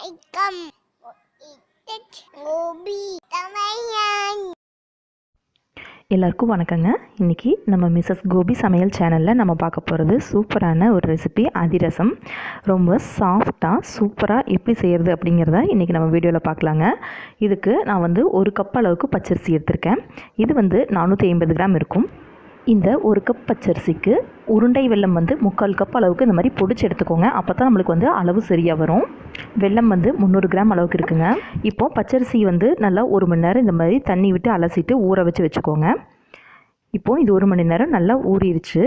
Icam gobi tamayan. எல்லாருக்கும் வணக்கங்க. இன்றைக்கி நம்ம மிஸ்ஸஸ் கோபி சமையல் சேனலில் நம்ம பார்க்க போகிறது சூப்பரான ஒரு ரெசிபி அதிரசம். ரொம்ப சாஃப்டாக சூப்பராக எப்படி செய்கிறது அப்படிங்கிறத இன்றைக்கி நம்ம வீடியோவில் பார்க்கலாங்க. இதுக்கு நான் வந்து 1 கப் அளவுக்கு பச்சரிசி எடுத்திருக்கேன். இது வந்து 450 கிராம் இருக்கும். இந்த 1 கப் பச்சரிசிக்கு உருண்டை வெல்லம் வந்து 3/4 கப் அளவுக்கு இந்த மாதிரி பொடிச்சு எடுத்துக்கோங்க. அப்போ தான் நம்மளுக்கு வந்து அளவு சரியாக வரும். வெல்லம் வந்து 300 கிராம் அளவுக்கு இருக்குங்க. இப்போது பச்சரிசி வந்து நல்லா 1 மணி நேரம் இந்த மாதிரி தண்ணி விட்டு அலசிட்டு ஊற வச்சுக்கோங்க. இப்போது இது 1 மணி நேரம் நல்லா ஊறிடுச்சு.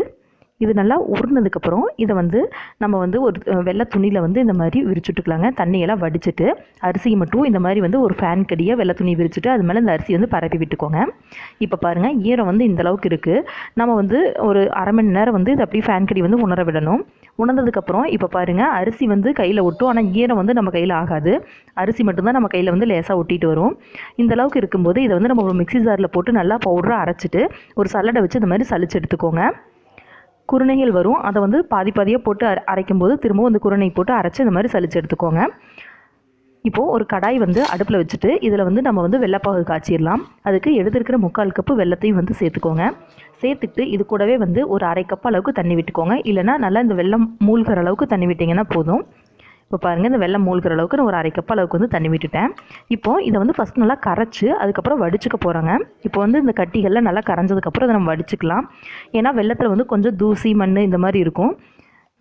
இது நல்லா ஊறினதுக்கப்புறம் இதை வந்து நம்ம வந்து ஒரு வெள்ளை துணியில் வந்து இந்த மாதிரி விரிச்சுட்டுக்கலாங்க. தண்ணியெல்லாம் வடிச்சிட்டு அரிசி மட்டும் இந்த மாதிரி வந்து ஒரு ஃபேன் கடியாக வெள்ளை துணி விரிச்சுட்டு அது மேலே இந்த அரிசி வந்து பரப்பி விட்டுக்கோங்க. இப்போ பாருங்கள், ஈரம் வந்து இந்தளவுக்கு இருக்குது. நம்ம வந்து ஒரு அரை மணி நேரம் வந்து இது அப்படியே ஃபேன் கடி வந்து உணர விடணும். உணர்ந்ததுக்கப்புறம் இப்போ பாருங்கள், அரிசி வந்து கையில் ஒட்டும், ஆனால் ஈரம் வந்து நம்ம கையில் ஆகாது. அரிசி மட்டும்தான் நம்ம கையில் வந்து லேசாக ஒட்டிட்டு வரும். இந்த அளவுக்கு இருக்கும்போது இதை வந்து நம்ம ஒரு மிக்ஸி ஜாரில் போட்டு நல்லா பவுடராக அரைச்சிட்டு ஒரு சல்லடை வச்சு இந்த மாதிரி சலிச்சு எடுத்துக்கோங்க. குருணைகள் வரும், அதை வந்து பாதியாக போட்டு அரைக்கும்போது திரும்பவும் அந்த குருணை போட்டு அரைச்சி இந்த மாதிரி சலிச்சு எடுத்துக்கோங்க. இப்போது ஒரு கடாய் வந்து அடுப்பில் வச்சுட்டு இதில் வந்து நம்ம வந்து வெள்ளைப்பாகு காய்ச்சிடலாம். அதுக்கு எடுத்துருக்கிற 3/4 கப்பு வெள்ளத்தையும் வந்து சேர்த்துக்கோங்க. சேர்த்துட்டு இது கூடவே வந்து ஒரு அரை கப் அளவுக்கு தண்ணி விட்டுக்கோங்க. இல்லைனா நல்லா இந்த வெல்லம் மூழ்கிற அளவுக்கு தண்ணி விட்டிங்கன்னா போதும். இப்போ பாருங்கள், இந்த வெல்லம் மூழ்கிற அளவுக்கு நான் ஒரு அரை கப் அளவுக்கு வந்து தண்ணி விட்டுட்டேன். இப்போது இதை வந்து ஃபஸ்ட் நல்லா கரைச்சி அதுக்கப்புறம் வடிச்சுக்க போகிறாங்க. இப்போ வந்து இந்த கட்டிகளில் நல்லா கரைஞ்சதுக்கப்புறம் அதை நம்ம வடிச்சுக்கலாம். ஏன்னா வெள்ளத்தில் வந்து கொஞ்சம் தூசி மண் இந்த மாதிரி இருக்கும்.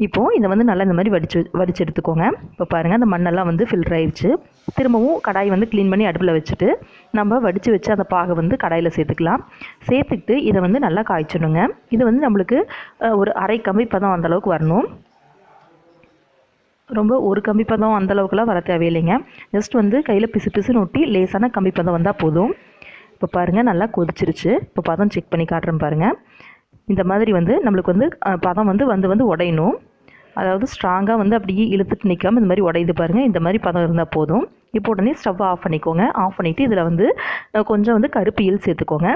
இப்போது இதை வந்து நல்லா இந்த மாதிரி வடிச்சு எடுத்துக்கோங்க. இப்போ பாருங்கள், அந்த மண்ணெல்லாம் வந்து ஃபில்டர் ஆயிடுச்சு. திரும்பவும் கடாய் வந்து க்ளீன் பண்ணி அடுப்பில் வச்சுட்டு நம்ம வடித்து வச்சு அந்த பாகை வந்து கடாயில் சேர்த்துக்கலாம். சேர்த்துக்கிட்டு இதை வந்து நல்லா காய்ச்சணுங்க. இது வந்து நம்மளுக்கு ஒரு அரை கம்பி பதம் அந்தளவுக்கு வரணும். ரொம்ப ஒரு கம்பி பதம் அந்தளவுக்குலாம் வர தேவையில்லைங்க. ஜஸ்ட் வந்து கையில் பிசுன்னு ஒட்டி லேசான கம்பி பதம் வந்தால் போதும். இப்போ பாருங்கள், நல்லா கொதிச்சிருச்சு. இப்போ பதம் செக் பண்ணி காட்டுறேன் பாருங்கள். இந்த மாதிரி வந்து நம்மளுக்கு வந்து பதம் வந்து உடையணும். அதாவது ஸ்ட்ராங்காக வந்து அப்படியே இழுத்துட்டு நிற்காமல் இந்த மாதிரி உடையுது பாருங்கள். இந்த மாதிரி பதம் இருந்தால் போதும். இப்போ உடனே ஸ்டவ் ஆஃப் பண்ணிக்கோங்க. ஆஃப் பண்ணிவிட்டு இதில் வந்து கொஞ்சம் வந்து கருப்பு எள் சேர்த்துக்கோங்க.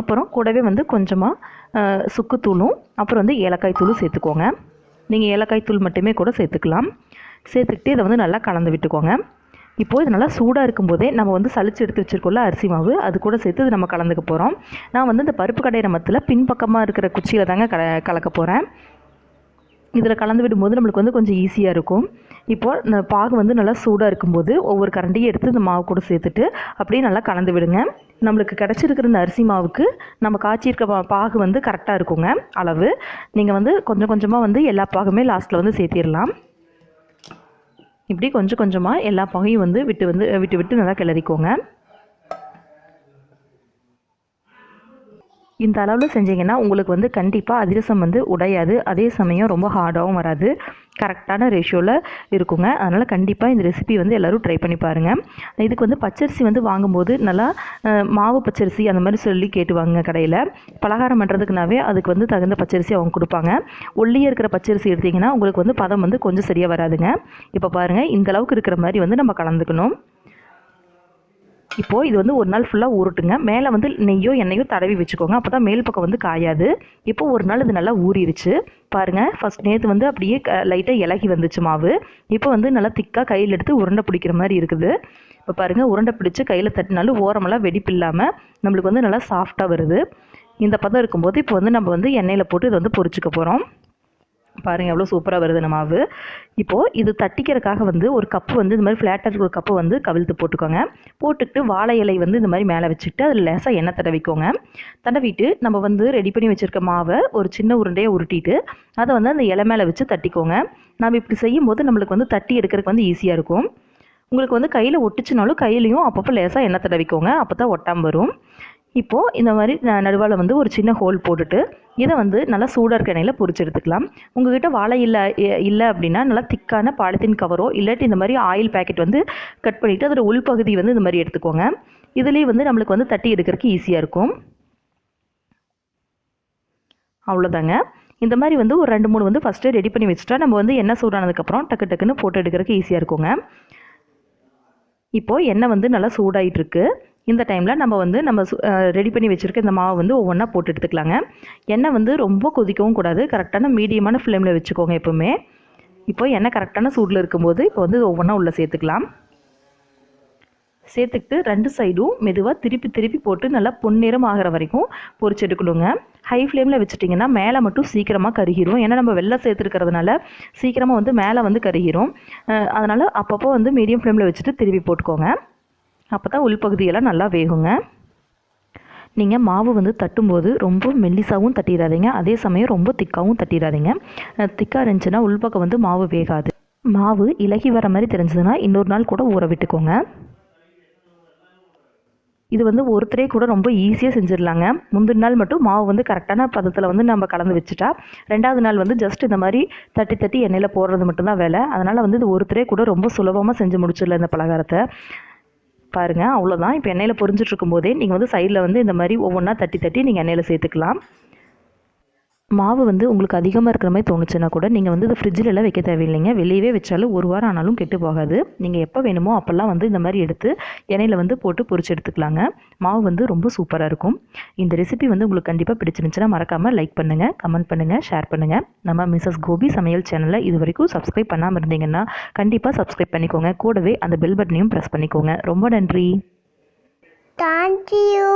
அப்புறம் கூடவே வந்து கொஞ்சமாக சுக்குத்தூளும் அப்புறம் வந்து ஏலக்காய் தூளும் சேர்த்துக்கோங்க. நீங்கள் ஏலக்காய் தூள் மட்டுமே கூட சேர்த்துக்கலாம். சேர்த்துக்கிட்டு இதை வந்து நல்லா கலந்து விட்டுக்கோங்க. இப்போது இது நல்லா சூடாக இருக்கும்போதே நம்ம வந்து சலிச்சு எடுத்து வச்சுருக்கோம்ல அரிசி மாவு, அது கூட சேர்த்து இது நம்ம கலந்துக்க போகிறோம். நான் வந்து இந்த பருப்பு கடையிற மத்தில் பின்பக்கமாக இருக்கிற குச்சியில் தாங்க கலக்க போகிறேன். இதில் கலந்து விடும்போது நம்மளுக்கு வந்து கொஞ்சம் ஈஸியாக இருக்கும். இப்போது இந்த பாகு வந்து நல்லா சூடாக இருக்கும்போது ஒவ்வொரு கரண்டியும் எடுத்து இந்த மாவு கூட சேர்த்துட்டு அப்படியே நல்லா கலந்து விடுங்க. நம்மளுக்கு கிடச்சிருக்கிற இந்த அரிசி மாவுக்கு நம்ம காய்ச்சிருக்க பாகு வந்து கரெக்டாக இருக்குங்க அளவு. நீங்கள் வந்து கொஞ்சம் கொஞ்சமாக வந்து எல்லா பாகுமே லாஸ்ட்டில் வந்து சேர்த்திடலாம். இப்படி கொஞ்சம் கொஞ்சமாக எல்லா பாகையும் வந்து விட்டு நல்லா கிளறிக்கோங்க. இந்த அளவில் செஞ்சிங்கன்னா உங்களுக்கு வந்து கண்டிப்பாக அதிரசம் வந்து உடையாது. அதே சமயம் ரொம்ப ஹார்டாகவும் வராது. கரெக்டான ரேஷியோவில் இருக்குங்க. அதனால் கண்டிப்பாக இந்த ரெசிபி வந்து எல்லோரும் ட்ரை பண்ணி பாருங்கள். இதுக்கு வந்து பச்சரிசி வந்து வாங்கும்போது நல்லா மாவு பச்சரிசி அந்த மாதிரி சொல்லி கேட்டுவாங்க கடையில். பலகாரம் பண்ணுறதுக்குனாவே அதுக்கு வந்து தகுந்த பச்சரிசி அவங்க கொடுப்பாங்க. ஒல்லியாக இருக்கிற பச்சரிசி எடுத்திங்கன்னா உங்களுக்கு வந்து பதம் வந்து கொஞ்சம் சரியாக வராதுங்க. இப்போ பாருங்கள், இந்த அளவுக்கு இருக்கிற மாதிரி வந்து நம்ம கலந்துக்கணும். இப்போது இது வந்து ஒரு நாள் ஃபுல்லாக ஊறட்டுங்க. மேலே வந்து நெய்யோ எண்ணெயோ தடவி வச்சுக்கோங்க. அப்போ தான் மேல் பக்கம் வந்து காயாது. இப்போது ஒரு நாள் இது நல்லா ஊறிடுச்சு பாருங்கள். ஃபஸ்ட் நேற்று வந்து அப்படியே லைட்டாக இலகி வந்துச்சு மாவு. இப்போ வந்து நல்லா திக்காக கையில் எடுத்து உருண்டை பிடிக்கிற மாதிரி இருக்குது. இப்போ பாருங்கள், உருண்டை பிடிச்சி கையில் தட்டினாலும் ஓரமெல்லாம் வெடிப்பு இல்லாமல் நம்மளுக்கு வந்து நல்லா சாஃப்டாக வருது. இந்த பதம் இருக்கும்போது இப்போ வந்து நம்ம வந்து எண்ணெயில் போட்டு இதை வந்து பொரிச்சுக்க போகிறோம். பாருங்கள், எவ்வளோ சூப்பராக வருது நம்ம மாவு. இப்போது இது தட்டிக்கிறதுக்காக வந்து ஒரு கப்பு வந்து இந்த மாதிரி ஃப்ளாட்டாக இருக்கிற ஒரு கப்பு வந்து கவிழ்த்து போட்டுக்கோங்க. போட்டுக்கிட்டு வாழை இலை வந்து இந்த மாதிரி மேலே வச்சுக்கிட்டு அதில் லேசாக எண்ணெய் தடவிக்கோங்க. தடவிட்டு நம்ம வந்து ரெடி பண்ணி வச்சுருக்க மாவை ஒரு சின்ன உருண்டையை உருட்டிட்டு அதை வந்து அந்த இலை மேலே வச்சு தட்டிக்கோங்க. நம்ம இப்படி செய்யும்போது நம்மளுக்கு வந்து தட்டி எடுக்கிறதுக்கு வந்து ஈஸியாக இருக்கும். உங்களுக்கு வந்து கையில் ஒட்டிச்சுனாலும் கையிலையும் அப்பப்போ லேசாக எண்ணெய் தடவிக்கோங்க. அப்போ தான் ஒட்டாமல் வரும். இப்போது இந்த மாதிரி நடுவால் வந்து ஒரு சின்ன ஹோல் போட்டுட்டு இதை வந்து நல்லா சூடாக இருக்க எண்ணெயில் பொரிச்சு எடுத்துக்கலாம். உங்கள்கிட்ட வாழை இல்லை அப்படின்னா நல்லா திக்கான பாலித்தீன் கவரோ இல்லாட்டி இந்த மாதிரி ஆயில் பேக்கெட் வந்து கட் பண்ணிவிட்டு அதோட உள்பகுதி வந்து இந்த மாதிரி எடுத்துக்கோங்க. இதுலேயே வந்து நம்மளுக்கு வந்து தட்டி எடுக்கிறதுக்கு ஈஸியாக இருக்கும். அவ்வளோதாங்க. இந்த மாதிரி வந்து ஒரு 2-3 வந்து ஃபஸ்ட்டு ரெடி பண்ணி வச்சுட்டா நம்ம வந்து எண்ணெய் சூடானதுக்கப்புறம் டக்குன்னு போட்டு எடுக்கிறதுக்கு ஈஸியாக இருக்குங்க. இப்போது எண்ணெய் வந்து நல்லா சூடாகிட்டுருக்கு. இந்த டைமில் நம்ம வந்து ரெடி பண்ணி வச்சுருக்க இந்த மாவை வந்து ஒவ்வொன்றா போட்டு எடுத்துக்கலாங்க. எண்ணெய் வந்து ரொம்ப கொதிக்கவும் கூடாது. கரெக்டான மீடியமான ஃப்ளேமில் வச்சுக்கோங்க எப்போவுமே. இப்போ எண்ணெய் கரெக்டான சூடில் இருக்கும்போது இப்போ வந்து ஒவ்வொன்றா உள்ளே சேர்த்துக்கலாம். சேர்த்துக்கிட்டு 2 சைடும் மெதுவாக திருப்பி போட்டு நல்லா பொன்னிறம் ஆகிற வரைக்கும் பொரிச்சு எடுக்கணுங்க. ஹை ஃப்ளேமில் வச்சுட்டிங்கன்னா மேலே மட்டும் சீக்கிரமாக கருகிரும். ஏன்னா நம்ம வெள்ளை சேர்த்துருக்கிறதுனால சீக்கிரமாக வந்து மேலே வந்து கருகிரும். அதனால் அப்பப்போ வந்து மீடியம் ஃப்ளேமில் வச்சுட்டு திருப்பி போட்டுக்கோங்க. அப்போ தான் உள்பகுதியெல்லாம் நல்லா வேகுங்க. நீங்கள் மாவு வந்து தட்டும்போது ரொம்ப மெல்லிசாவும் தட்டிடாதீங்க, அதே சமயம் ரொம்ப திக்காகவும் தட்டிடாதீங்க. திக்காக இருந்துச்சுன்னா உள்பக்கம் வந்து மாவு வேகாது. மாவு இலகி வர மாதிரி தெரிஞ்சதுன்னா இன்னொரு நாள் கூட ஊற விட்டுக்கோங்க. இது வந்து ஒருத்தரே கூட ரொம்ப ஈஸியாக செஞ்சிடலாங்க. முந்தின நாள் மட்டும் மாவு வந்து கரெக்டான பதத்தில் வந்து நம்ம கலந்து வச்சுட்டா 2வது நாள் வந்து ஜஸ்ட் இந்த மாதிரி தட்டி எண்ணெயில் போடுறது மட்டும்தான் வேலை. அதனால் வந்து இது ஒருத்தரே கூட ரொம்ப சுலபமாக செஞ்சு முடிச்சிடலாம் இந்த பலகாரத்தை. பாருங்கள், அவ்வளோதான். இப்போ எண்ணெயில் பொரிஞ்சிட்டு இருக்கும்போதே நீங்கள் வந்து சைடில் வந்து இந்த மாதிரி ஒவ்வொன்றா தட்டி நீங்கள் எண்ணெயில் சேர்த்துக்கலாம். மாவு வந்து உங்களுக்கு அதிகமாக இருக்கிற மாதிரி தோணுச்சுன்னா கூட நீங்கள் வந்து இது ஃப்ரிட்ஜிலலாம் வைக்க தேவையில்லைங்க. வெளியவே வச்சாலும் 1 வாரம் ஆனாலும் கெட்டு போகாது. நீங்கள் எப்போ வேணுமோ அப்போல்லாம் வந்து இந்த மாதிரி எடுத்து எண்ணெயில் வந்து போட்டு பொரிச்சு எடுத்துக்கலாங்க. மாவு வந்து ரொம்ப சூப்பராக இருக்கும். இந்த ரெசிபி வந்து உங்களுக்கு கண்டிப்பாக பிடிச்சிருந்துச்சுன்னா மறக்காமல் லைக் பண்ணுங்கள், கமெண்ட் பண்ணுங்கள், ஷேர் பண்ணுங்கள். நம்ம மிஸ்ஸஸ் கோபி சமையல் சேனலை இது வரைக்கும் சப்ஸ்கிரைப் பண்ணாமல் இருந்தீங்கன்னா கண்டிப்பாக சப்ஸ்கிரைப் பண்ணிக்கோங்க. கூடவே அந்த பெல் பட்டனையும் ப்ரெஸ் பண்ணிக்கோங்க. ரொம்ப நன்றி. Thank you.